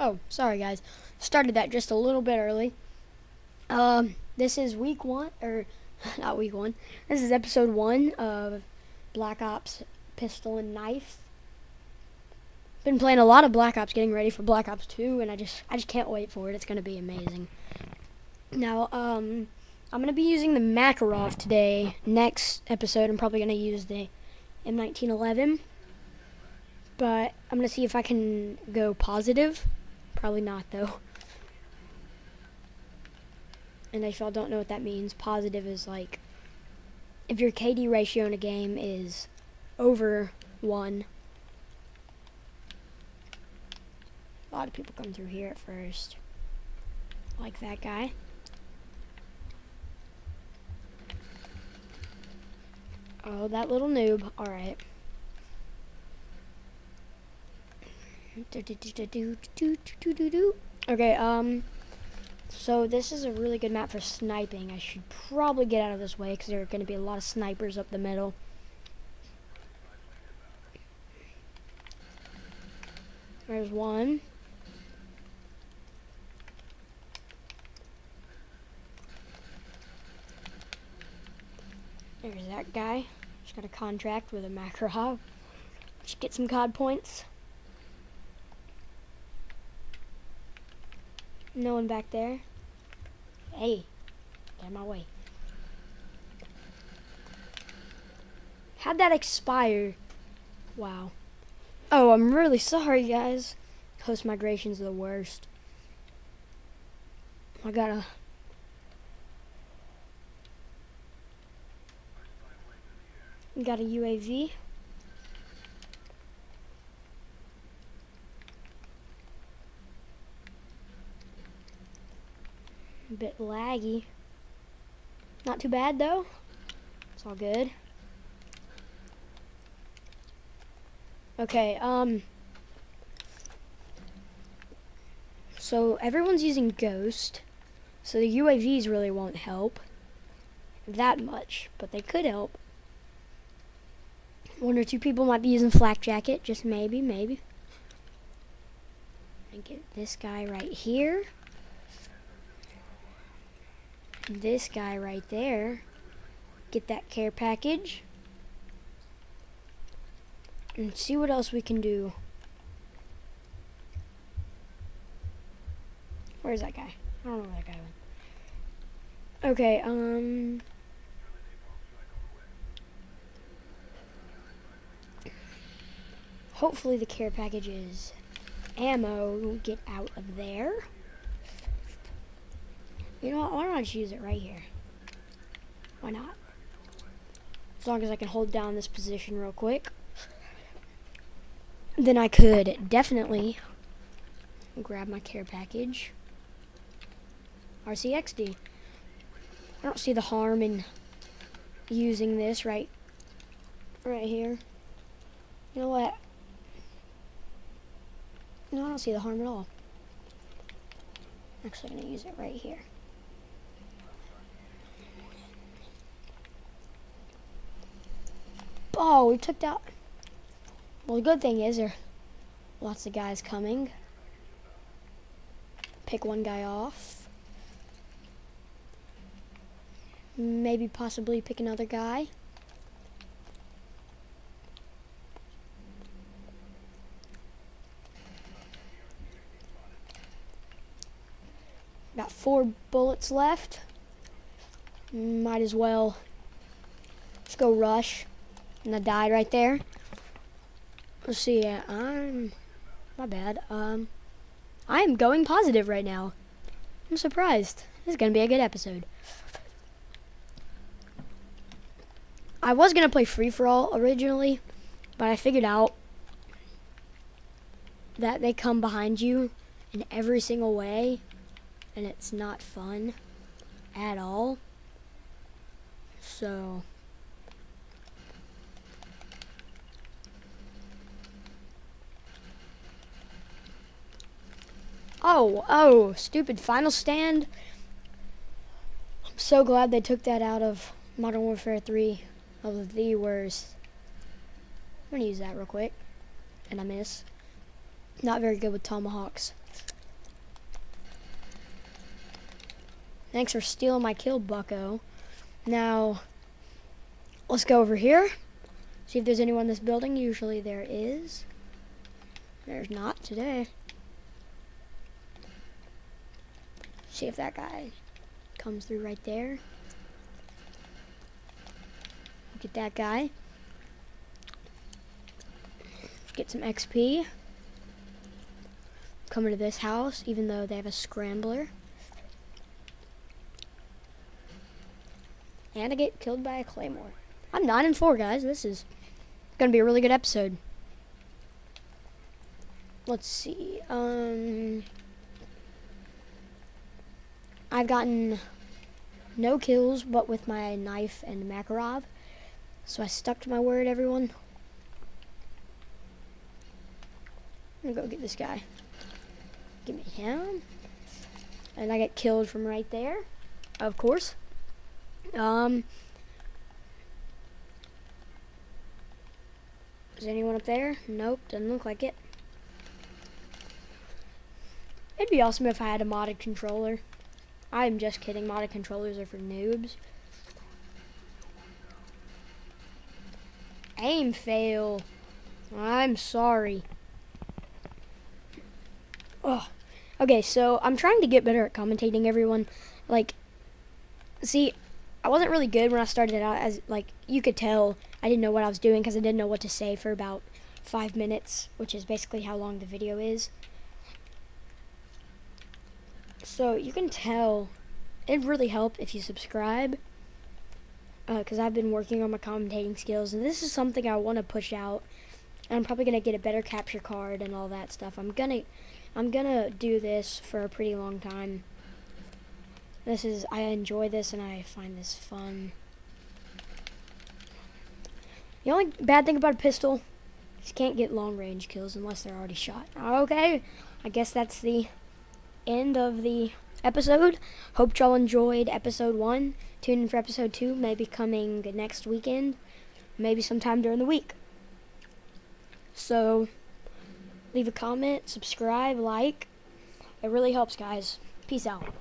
Oh, sorry guys. Started that just a little bit early. This is week 1, or not week 1. This is episode 1 of Black Ops Pistol and Knife. Been playing a lot of Black Ops, getting ready for Black Ops 2, and I just can't wait for it. It's gonna be amazing. Now, I'm gonna be using the Makarov today. Next episode, I'm probably gonna use the M1911, but I'm gonna see if I can go positive. Probably not though. And if y'all don't know what that means, positive is like if your KD ratio in a game is over 1. A lot of people come through here at first. Like that guy. Oh, that little noob. Alright. Okay, so this is a really good map for sniping. I should probably get out of this way because there are going to be a lot of snipers up the middle. There's one. There's that guy. Just got a contract with a Makarov. Just get some COD points. No one back there. Hey, get out of my way. How'd that expire? Wow. Oh, I'm really sorry, guys. Post migration's the worst. I got a UAV. A bit laggy. Not too bad though. It's all good. Okay, so everyone's using Ghost, so the UAVs really won't help that much, but they could help. 1 or 2 people might be using Flak Jacket, just maybe. And get this guy right here. This guy right there. Get that care package. And see what else we can do. Where's that guy? I don't know where that guy went. Okay, hopefully the care packages ammo get out of there. You know what? Why don't I just use it right here? Why not? As long as I can hold down this position real quick. Then I could definitely grab my care package. RCXD. I don't see the harm in using this right here. You know what? No, I don't see the harm at all. I'm actually going to use it right here. Oh, we took that. Well, the good thing is there are lots of guys coming. Pick one guy off. Maybe possibly pick another guy. Got 4 bullets left. Might as well just go rush. And I died right there. Let's see, my bad. I am going positive right now. I'm surprised. This is gonna be a good episode. I was gonna play free-for-all originally, but I figured out that they come behind you in every single way, and it's not fun at all. So Oh, stupid Final Stand. I'm so glad they took that out of Modern Warfare 3 of the worst. I'm gonna use that real quick. And I miss. Not very good with tomahawks. Thanks for stealing my kill, bucko. Now, let's go over here. See if there's anyone in this building. Usually there is. There's not today. See if that guy comes through right there. Look at that guy. Get some XP. Come into this house, even though they have a scrambler. And I get killed by a claymore. I'm 9-4, guys. This is gonna be a really good episode. Let's see. I've gotten no kills, but with my knife and Makarov. So I stuck to my word, everyone. I'm gonna go get this guy. Give me him. And I get killed from right there, of course. Is anyone up there? Nope, doesn't look like it. It'd be awesome if I had a modded controller. I'm just kidding, modded controllers are for noobs. Aim fail. I'm sorry. Oh. Okay, so I'm trying to get better at commentating, everyone. Like, see, I wasn't really good when I started out, as like you could tell I didn't know what I was doing because I didn't know what to say for about 5 minutes, which is basically how long the video is. So you can tell it'd really help if you subscribe, because I've been working on my commentating skills, and this is something I want to push out. And I'm probably gonna get a better capture card and all that stuff. I'm gonna do this for a pretty long time. I enjoy this and I find this fun. The only bad thing about a pistol is you can't get long range kills unless they're already shot. Okay, I guess that's the end of the episode. Hope y'all enjoyed episode 1. Tune in for episode 2, maybe coming next weekend, maybe sometime during the week. So, leave a comment, subscribe, like. It really helps, guys. Peace out.